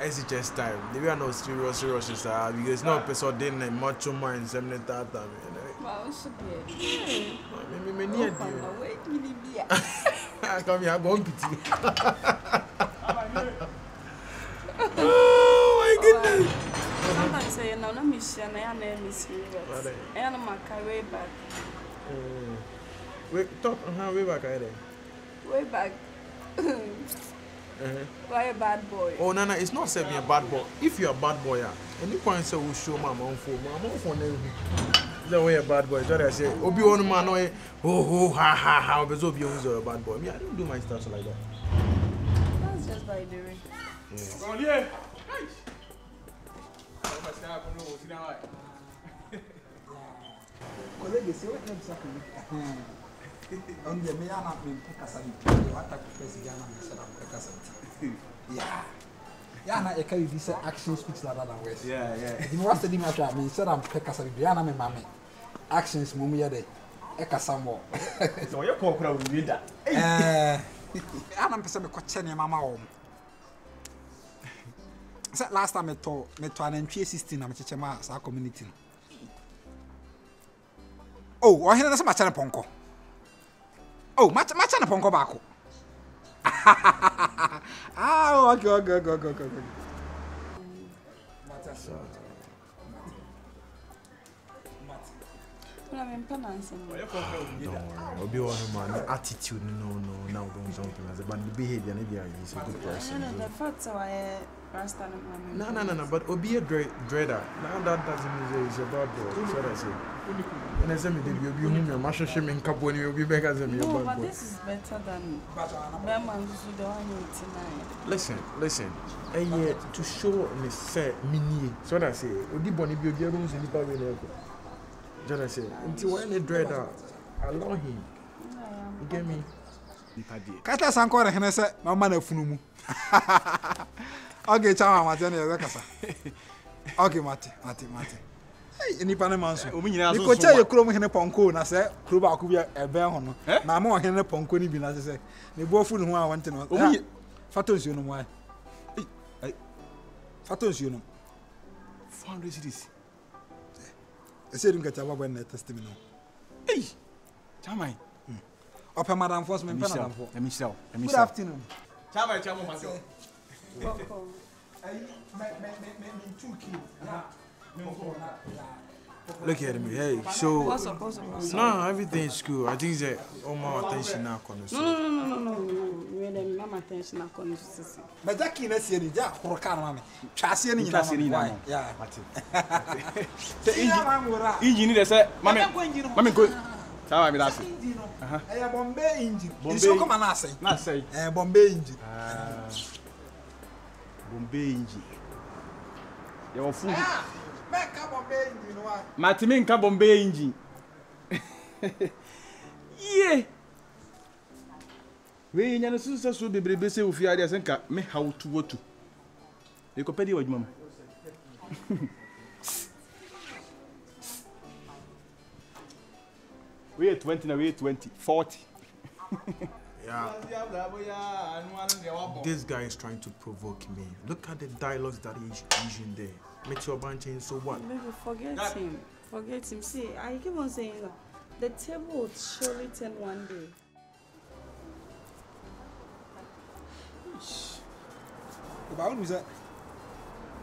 it's just time. They are not serious because no person didn't much more in 70 time. Wow, should be. Me near you. I come here, go pity. Oh my goodness. Sometimes say no, no mission. I am Miss Rivers. I am my way back. Wait, talk. Way back, Way back. Why a bad boy? Oh, Nana, it's not saying a bad boy. If you're a bad boy, any point say we show my mom for the way a bad boy. So I say, Obi one man, oh, ha, but Obi is a bad boy. Me, I don't do my stuff like that. That's just by the way. Oh, yeah. On the Mayana Pekasani, what type of president Yeah. Yana, I carry this action speaks louder than words. Yeah. You must have been at me, said I'm Pekasani, Diana, my mammy. Actions, Mumia de Ekasamo. So you're called with that. I'm Pesame Cochenia Mamma home. Last time I told me to an entry 16, I'm Chichema, our community. Oh, I hear some match on Ponko. Oh, match on Ponko Baco. Ah, go. I'm pronouncing. Don't worry. Man, attitude, no, now don't something as a but the behavior, maybe is a good person. No, the fact why Rasta No, but Obi a dreader. Now that doesn't mean he's a bad boy. So I say. And I say, you'll be home, your master shaming cup when you'll be back as a bad boy. No, but this is better than Berman who don't want tonight. Listen. And yet to show me say mini. So I say, Odi Bonnie be a rooms in the power. Just I say, until when a dreader, allow him. You get me? Kata Sankor and Hennessy, no man of Funumu. Okay, Chama, Matania. Okay, Mate. Hey, any Panamans. You could tell your chrome in a ponco, and I said, Kruba could be a bear on. Mamma and a ponco, even as I say. They both who I want to know. Fatos, you know why? Fatos, you know. 400 cities. I said, you get a when the testimony. Hey, Chamai. Upper Madame Fosman, let me sell. Good afternoon. Chamai, myself. Look at me, hey, so no, everything is cool. I think that all my attention now comes. No. Really, my attention now comes. But that can't see any job for Carmami. Chassis any yeah. Engine is a mammy good. How I mean, that's a Bombay engine. So come and say, Bombay engine. Bombay engine. Your food. Make up Bombay engine, you know what? Martin Bombay engine. Yeah. We in a sister so be busy with your ideas and me how to go to. You compare with mama. We are 20 now, we are 20, 40. Yeah. This guy is trying to provoke me. Look at the dialogues that he's using there. Make your band change, so what? Maybe forget him. See, I keep on saying that the table will surely turn one day.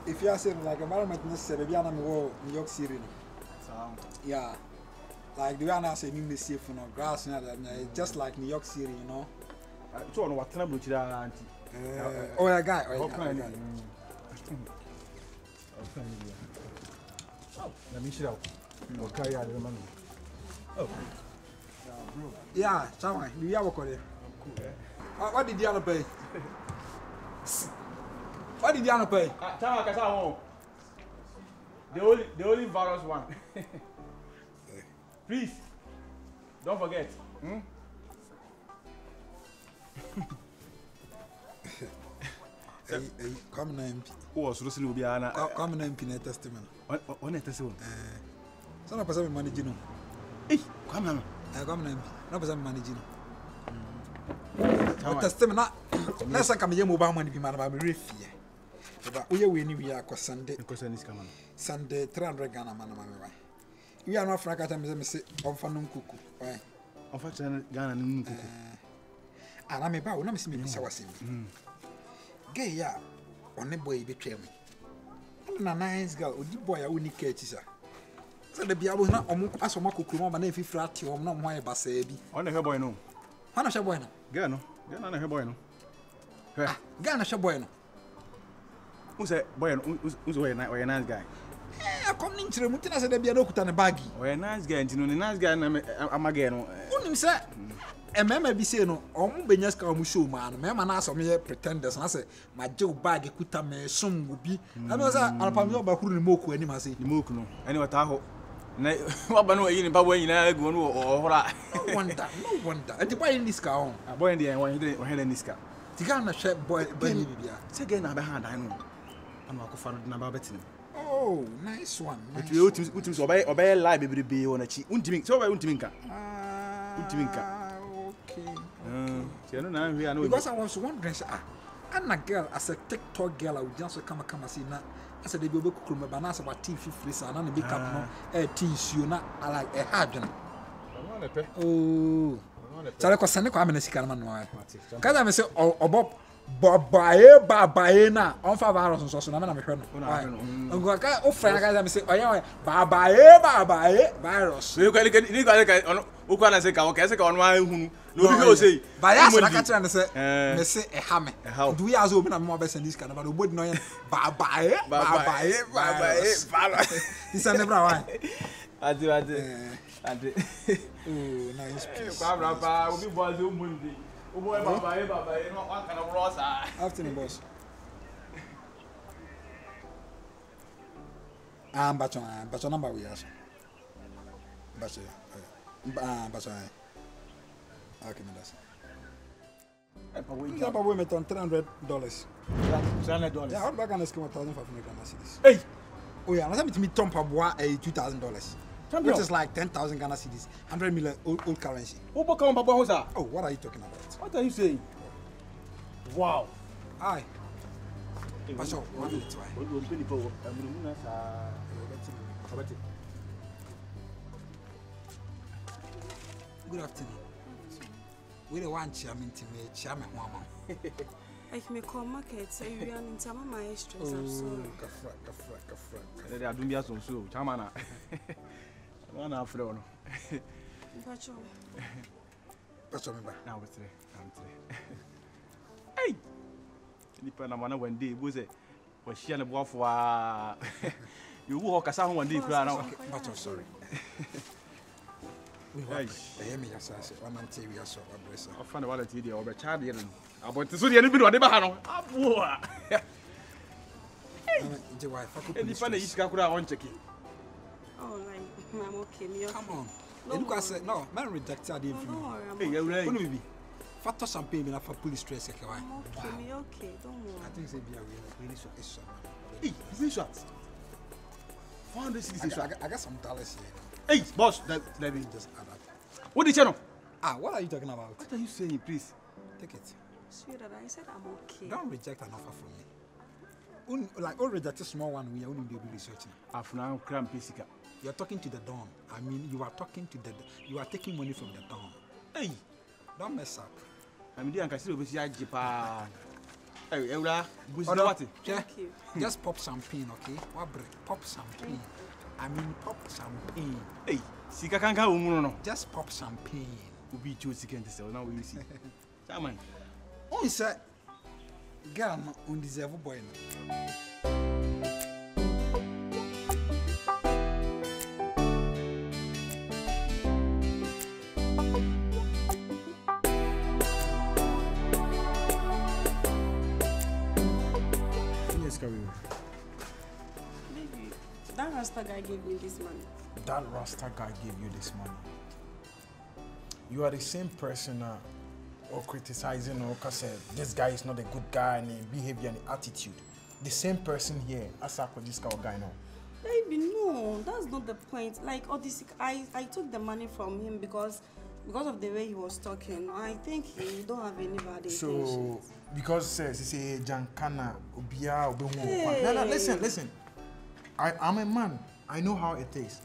If you are saying like environment necessary, maybe I'm in New York City. Yeah. Like the way I say, in the sea for no grass, just like New York City, you know. So on what time about that? Oh, a guy. Let me show you. Okay, yeah, remember. Oh. Yeah, Chama, you have a call. What did the other pay? What did the other pay? Chama, the only virus one. Please, don't forget. Hey, come now, Who was Rossi will be Anna? Come now, MP testimony. On a testimony. Some of us are managing. Hey, come now. Come now, no person managing. What testimony? Let's come here, mobile money, be man, I'm a reef here. But we are Sunday. Sunday 300 Ghana man. We are not Franca me say on Fanum Kuku. Why? On fait Ghana no kuku. And I'm about na me see me sawasim. Gay ya on the boy betray me. Na nice girl, odi boy a woni ka chi sa. So the bia bo na omo asoma kokuro ma na efi frat o na mo aye basa bi. On the boy no. Hana sha boy no. Girl no. Girl na he boy no. Girl na sha boy no. Who say boy no? Who's a nice guy? I come in to the Mutina said there be no kuta ne baggy. Oh, a nice guy, and you know, nice guy, I'm again. Unim say, a member be saying, no, Benyas Kamushu man, Mamma asked me pretenders, and I said, my Joe bag kuta me soon would be. I was Alpamio Bakuri Moku, any must say, Moku, anyway, Tahoe. What no in Babu in a go or no wonder. And the boy in this car, a boy in the end in this car. Tigana shep boy, Benny. Say again, I'm behind, I know. I'm not going to number betting. Oh, nice one. But we ultimately obey lie, baby, be on a cheat. So I won't think. Okay. Because I was wondering, I'm a girl as a TikTok girl, I would just come see now. I said, they will cook my bananas about tea, fish, and then make up a tea, you know, I like a hard. Oh, so I was sending a comment. Because I'm saying, oh, Bob. Babae na on fa virus so na me hwe no ngo ka o fra ka me say oya babae virus ni ka on o kwa na say ka o ka say ka on wa hunu no bi o say virus na ka tira ne say me say e ha me do we as obi na me be send this kind but obodi no yen babae virus this never why ade oh nice piece kwa bra pa obi boys o mundi. Oh boy, Baba, no one kind of rosa. Afternoon, boss. But your number we ask. But okay, that's. We have a women on $300. $300. Yeah, how back on the scheme of 1,500 Ghana cedis. Hey! Oh yeah, I'm me Tom Pabwa $2,000. Which is like 10,000 Ghana cedis, 100 million old currency. Oh, what are you talking about? What are you saying? Wow. Aye. Good afternoon. We don't want chairman to me, chairman, mama. I can call market, so you are in some of my extras. I'm sorry. They are doing so, Chamana. One after all. Pacho. Now it's hey! Depend on one day, was it? Was she on the wharf? You walk us out one day, but sorry. We have a me as I say, one and we are so address. I found a TV over child. I want to see the enemy on the Bahano. The wife, and the funny is Kakura on checking. Oh, I'm okay. Come on. And you said, no, man rejected him. Hey, you're right. Fato champagne na for police stress okay, why? Okay, don't worry. I think say be really so is hey, is shot. 400 cities. I got some dollars here. Hey, boss, let me just add up. What did you know? What are you talking about? What are you saying, please? Take it. Sweetheart, I said I'm okay. Don't reject an offer from me. Like, all reject a small one, we only be researching. After now, cram physical. You're talking to the dawn. I mean, you are talking to you are taking money from the dawn. Hey, don't mess up. I'm doing a casino with Japan. Hey, Eula, thank you. Just pop champagne, okay? What break? Pop champagne. I mean, pop champagne. Hey, Sika can't go no. Just pop champagne. We'll be 2 seconds to sell. Now we see. Chairman. Oh, sir. Girl, undeserved boy. Baby, that Rasta guy gave me this money. That Rasta guy gave you this money. You are the same person or criticizing or say this guy is not a good guy and behavior and attitude. The same person here as this guy now. Baby, no, that's not the point. Like all this, I took the money from him because of the way he was talking. I think he don't have any bad intentions. So because says say Jankana Obia Obi. No, listen. I'm a man. I know how it is.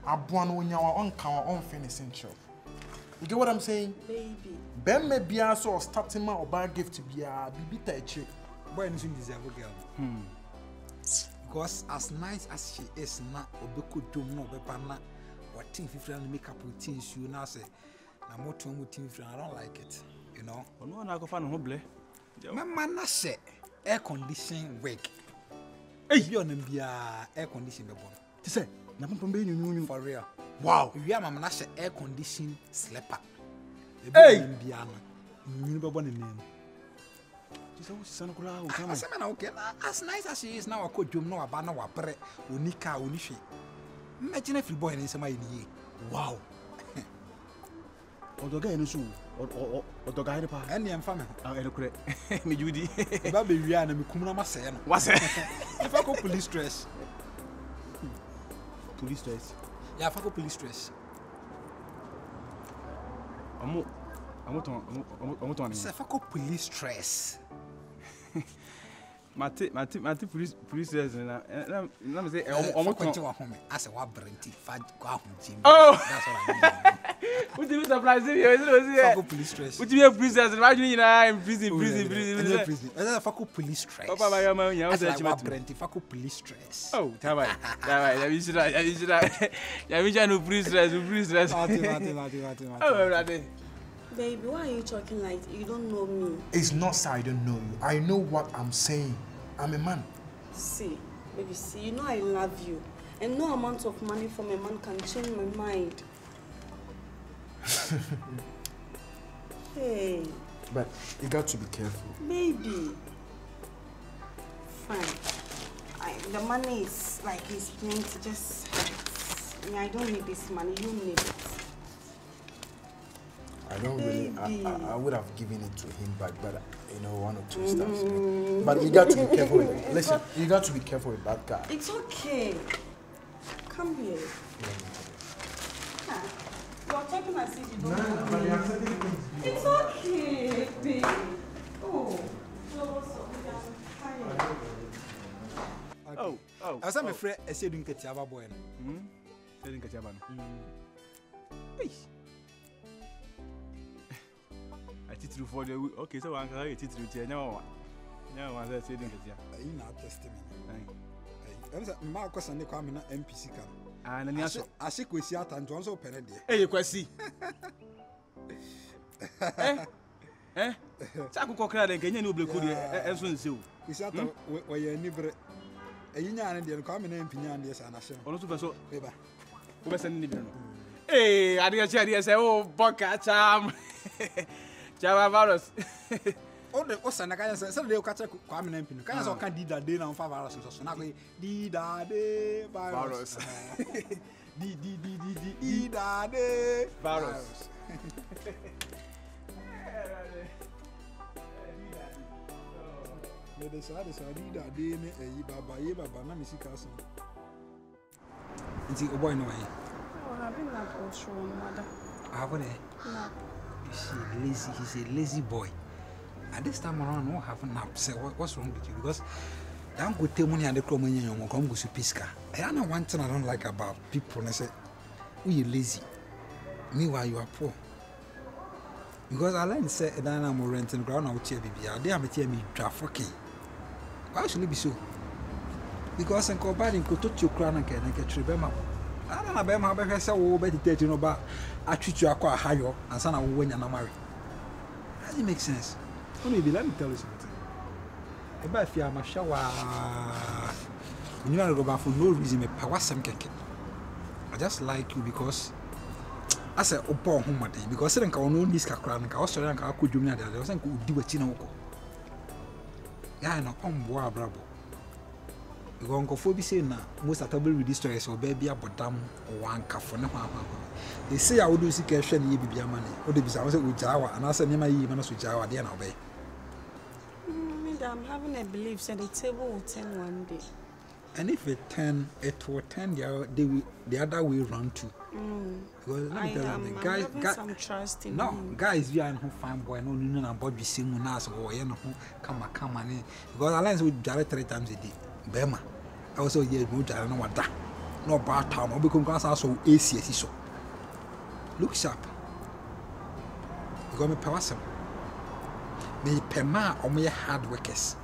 Abuano when you are on counter on finishing shop. You get what I'm saying? Baby. Ben may be also starting my or gift to be a baby touch. Boy, you deserve a girl. Because as nice as she is now, Obeku do no bepana or team 50 and make up with teams you now say. I'm more to team I don't like it. You know? No one I go find a hobble. My man say air conditioning wake. Hey, you're not air conditioning. To say, Nampum for real. Wow, we are my air conditioning slipper. Hey, you never born in name. Okay, as nice as she is now, I could do no abana wa pre, unika, unishi. Imagine every boy in some idea. Wow. Or the guy in the shoe, or the guy in the park. Any family. I'll correct me, Judy. Baby, we are in the Kumama Sen. What's it? If I go police stress. Police stress. Yeah, if I go police stress. I'm on it. If I go police stress. My police stress. Let me say, I'm going to home. I said, what Brenty, Fad, go home, Jim. Oh, that's what I mean. What do you supply? If I go police stress. what do you have police stress? Imagine you know, in prison. If I go police stress. Papa, my man, you have to Brenty, if I go police stress. Oh, Taba. You should know police stress. Oh, Baby, why are you talking like you don't know me? It's not so I don't know you. I know what I'm saying. I'm a man. See, baby, see, you know I love you. And no amount of money from a man can change my mind. Hey. But you got to be careful. Baby. Fine. The money is like it's plenty. Just, I don't need this money. You need it. I don't really, I would have given it to him back, but you know, 1 or 2 stuff. But you got to be careful with it. Listen, you got to be careful with that guy. It's okay. Come here. You're talking as if you don't know me. It's okay, baby. Oh, Oh. I was afraid I said, "Don't get your boy." Didn't get your man. I teach you for the okay, so I'm going to teach you. No, I said, didn't get you. You know, testimony. I was at Marcus and the coming MPC cam. And then I see we see out and John's open it. Hey, you can see. Taku Cockra, and Kenyan Ublu could as soon as you. We sat where you're never a union and the common MP and yes, and I said, or so, paper. Who was sending me? Hey, I didn't say, oh, Boca Cham. Java virus. Oh, the Osana can say, they'll catch a common MP. Can I can't do that day now for viruses? So now we did that day virus. Did that day virus. They decided to do that day, Baba, Namisi Castle. Is it a boy no way? Oh, I've been that also, mother. Haven't No. He's a lazy boy. At this time around, no have an upset. What's wrong with you? Because don't go tell money and the crummy and come go to Pisca. I don't know one thing I don't like about people. And I say, we are lazy. Meanwhile, you are poor. Because I learned say that I'm renting ground out here, baby. I dare me tell me draft okay. Why should it be so? Because I'm combining to touch your crown and get remember. I don't know about my say, oh, better tell you about I treat you quite higher and son of when you're not married. Does it make sense? Maybe let me tell you something. If you are my shower, you want to go back for no reason, me power some keke. I just like you because I said, oh, poor home day because I don't know this crown and I was trying to do me. I was going to do a chino. Yeah, I know, boy, bravo. You go on for saying now, most of the with this story, so baby, about them one cafe. They say I would do see cash and ye be money. Or the business with Jawa, and I said, Nema, you must with Jawa, then obey. I'm having a belief that the table will turn one day. And if it will turn the other way around too. Because let me tell you, guys, some trust in no, him. guys, we are no fine boy, no, about be seeing us or you know, come on, because I learned with Jared 3 times a day. Bema, I also hear good, I don't know what that. No bad town, or because I saw ACS so. Look sharp. You got me power some. Me pema or me hard workers.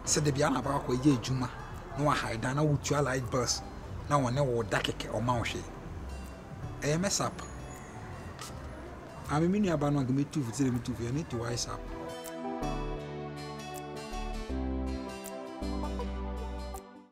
Said the Biana about what ye Juma. No, I hide down with your light bus. Now I know what Dakeke or Maushe. I mess up. I'm a mini about not to me too, I need to wise up.